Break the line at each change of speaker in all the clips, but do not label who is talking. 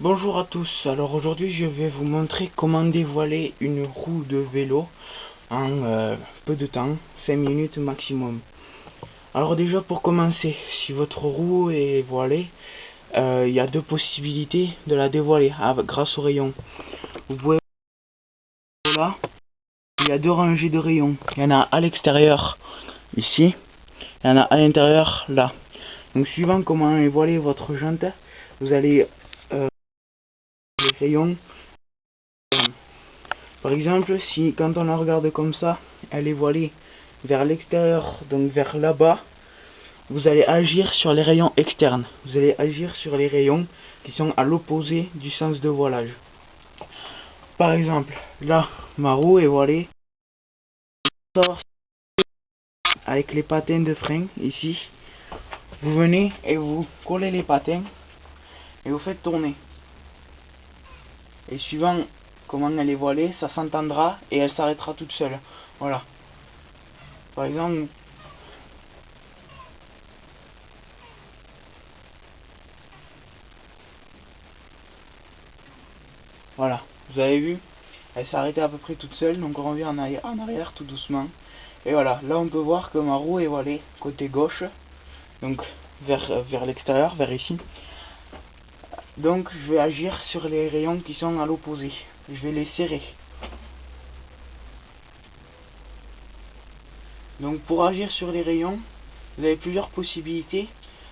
Bonjour à tous, alors aujourd'hui je vais vous montrer comment dévoiler une roue de vélo en peu de temps, 5 minutes maximum. Alors déjà pour commencer, si votre roue est voilée, il y a deux possibilités de la dévoiler grâce au rayon. Vous pouvez là, il y a deux rangées de rayons, il y en a à l'extérieur ici, il y en a à l'intérieur là. Donc suivant comment est voilée votre jante, vous allez les rayons. Par exemple, si quand on la regarde comme ça, elle est voilée vers l'extérieur, donc vers là-bas, vous allez agir sur les rayons externes. Vous allez agir sur les rayons qui sont à l'opposé du sens de voilage. Par exemple, là, ma roue est voilée avec les patins de frein ici. Vous venez et vous collez les patins et vous faites tourner. Et suivant comment elle est voilée, ça s'entendra et elle s'arrêtera toute seule. Voilà. Par exemple, voilà, vous avez vu, elle s'est arrêtée à peu près toute seule, donc on revient en arrière tout doucement. Et voilà, là on peut voir que ma roue est voilée côté gauche, donc vers l'extérieur, vers ici. Donc je vais agir sur les rayons qui sont à l'opposé, je vais les serrer. Donc pour agir sur les rayons, vous avez plusieurs possibilités.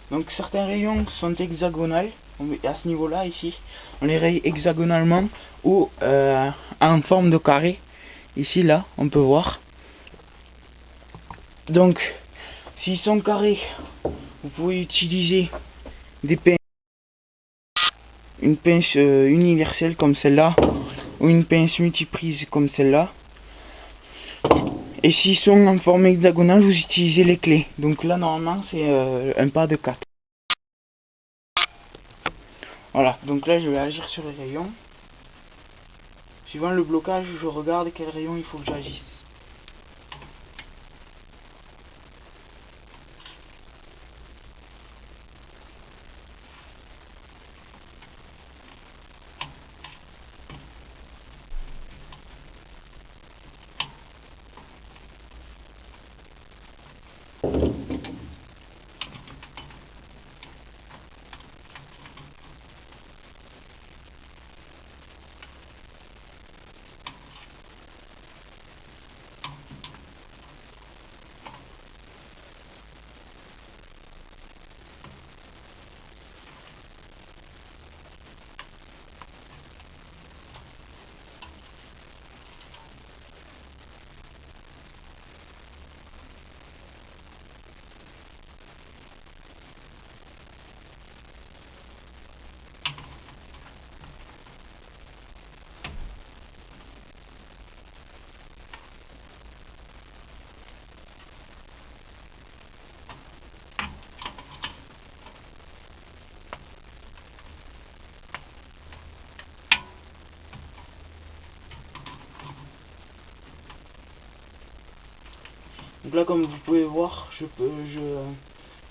Donc certains rayons sont hexagonales, à ce niveau là ici, on les raye hexagonalement ou en forme de carré. Ici là, on peut voir. Donc s'ils sont carrés, vous pouvez utiliser des pinces, une pince universelle comme celle-là, ou une pince multiprise comme celle-là. Et s'ils sont en forme hexagonale, vous utilisez les clés. Donc là normalement c'est un pas de 4. Voilà, donc là je vais agir sur les rayons. Suivant le blocage, je regarde quel rayon il faut que j'agisse. Donc là comme vous pouvez voir,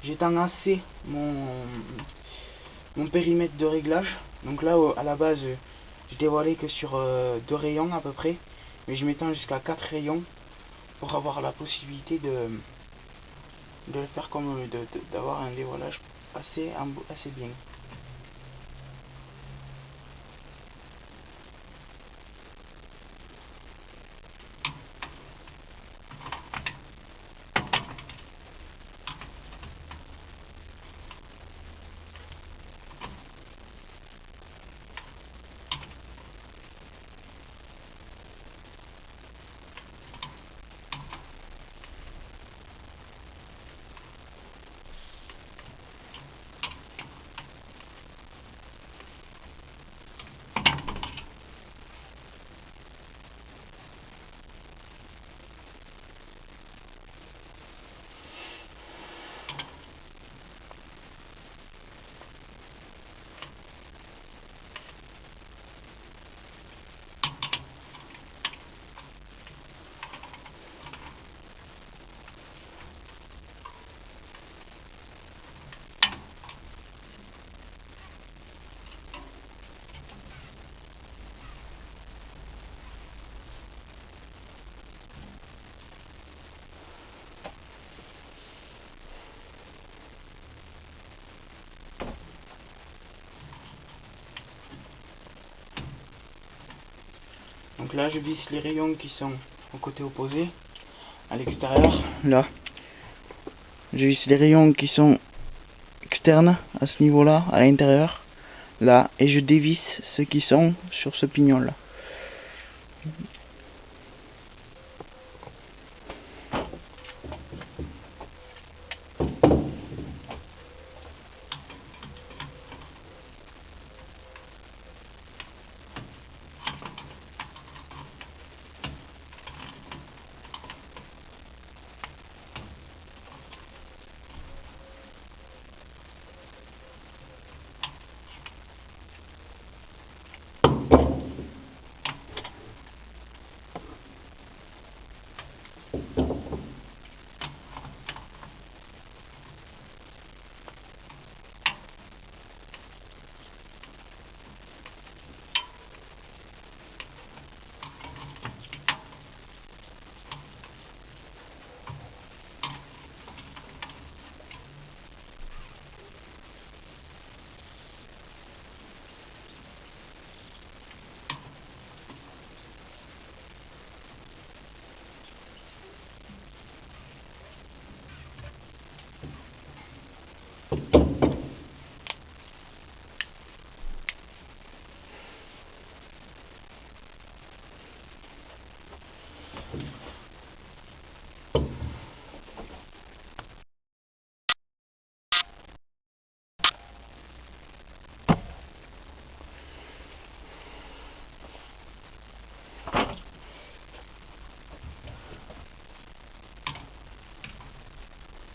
j'étends assez mon périmètre de réglage. Donc là à la base je dévoilais que sur 2 rayons à peu près, mais je m'étends jusqu'à 4 rayons pour avoir la possibilité de le faire comme d'avoir un dévoilage assez bien. Donc là je visse les rayons qui sont au côté opposé, à l'extérieur. Là je visse les rayons qui sont externes à ce niveau là, à l'intérieur. Là, et je dévisse ceux qui sont sur ce pignon là.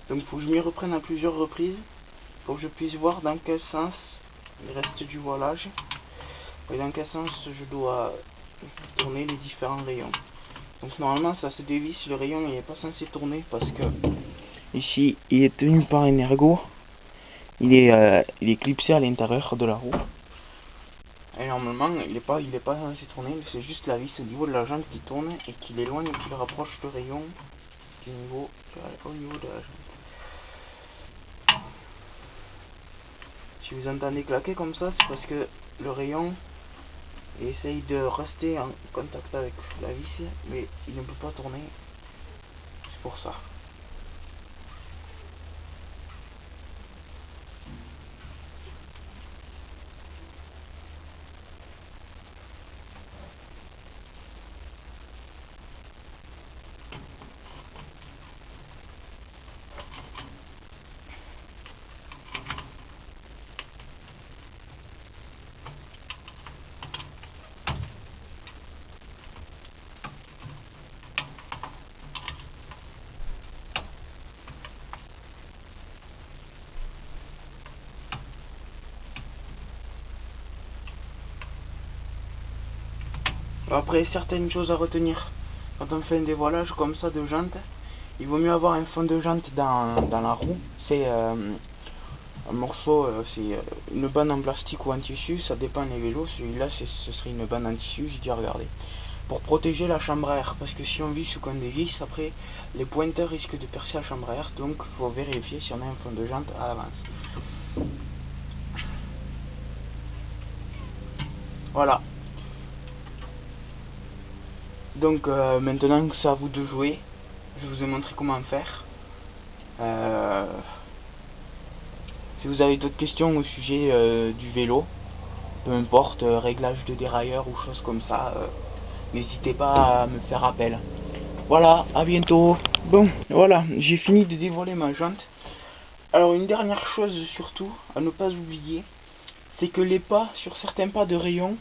Donc il faut que je m'y reprenne à plusieurs reprises pour que je puisse voir dans quel sens il reste du voilage et dans quel sens je dois tourner les différents rayons. Donc normalement ça se dévisse, le rayon il n'est pas censé tourner parce que ici il est tenu par un ergot, il est clipsé à l'intérieur de la roue. Et normalement il est pas censé tourner, c'est juste la vis au niveau de la jante qui tourne et qui l'éloigne et qui le rapproche le rayon au niveau de la jante. Si vous entendez claquer comme ça, c'est parce que le rayon essaye de rester en contact avec la vis, mais il ne peut pas tourner. C'est pour ça. Après, certaines choses à retenir quand on fait un dévoilage comme ça de jante, il vaut mieux avoir un fond de jante dans la roue. C'est un morceau, c'est une bande en plastique ou en tissu, ça dépend des vélos. Celui-là ce serait une bande en tissu, j'ai déjà regardé, pour protéger la chambre à air, parce que si on visse ou qu'on dévisse, après les pointeurs risquent de percer la chambre à air, donc il faut vérifier si on a un fond de jante à l'avance. Voilà. Donc maintenant que c'est à vous de jouer, je vous ai montré comment faire. Si vous avez d'autres questions au sujet du vélo, peu importe, réglage de dérailleur ou choses comme ça, n'hésitez pas à me faire appel. Voilà, à bientôt. Bon, voilà, j'ai fini de dévoiler ma jante. Alors une dernière chose surtout à ne pas oublier, c'est que les pas, sur certains pas de rayon,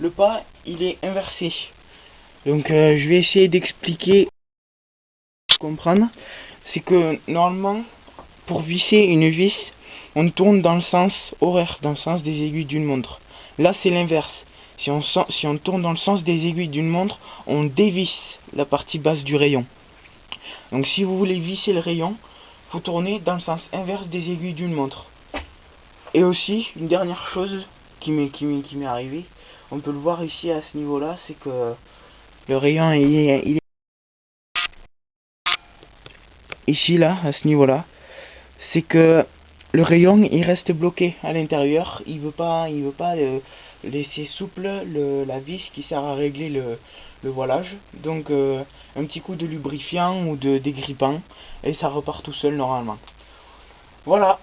le pas il est inversé. Donc je vais essayer d'expliquer, comprendre. C'est que normalement, pour visser une vis, on tourne dans le sens horaire, dans le sens des aiguilles d'une montre. Là c'est l'inverse. Si on tourne dans le sens des aiguilles d'une montre, on dévisse la partie basse du rayon. Donc si vous voulez visser le rayon, vous tournez dans le sens inverse des aiguilles d'une montre. Et aussi, une dernière chose qui m'est arrivée, on peut le voir ici à ce niveau là, c'est que le rayon il est ici là, à ce niveau là, c'est que le rayon il reste bloqué à l'intérieur, il veut pas laisser souple la vis qui sert à régler le voilage. Donc un petit coup de lubrifiant ou de dégrippant et ça repart tout seul normalement. Voilà.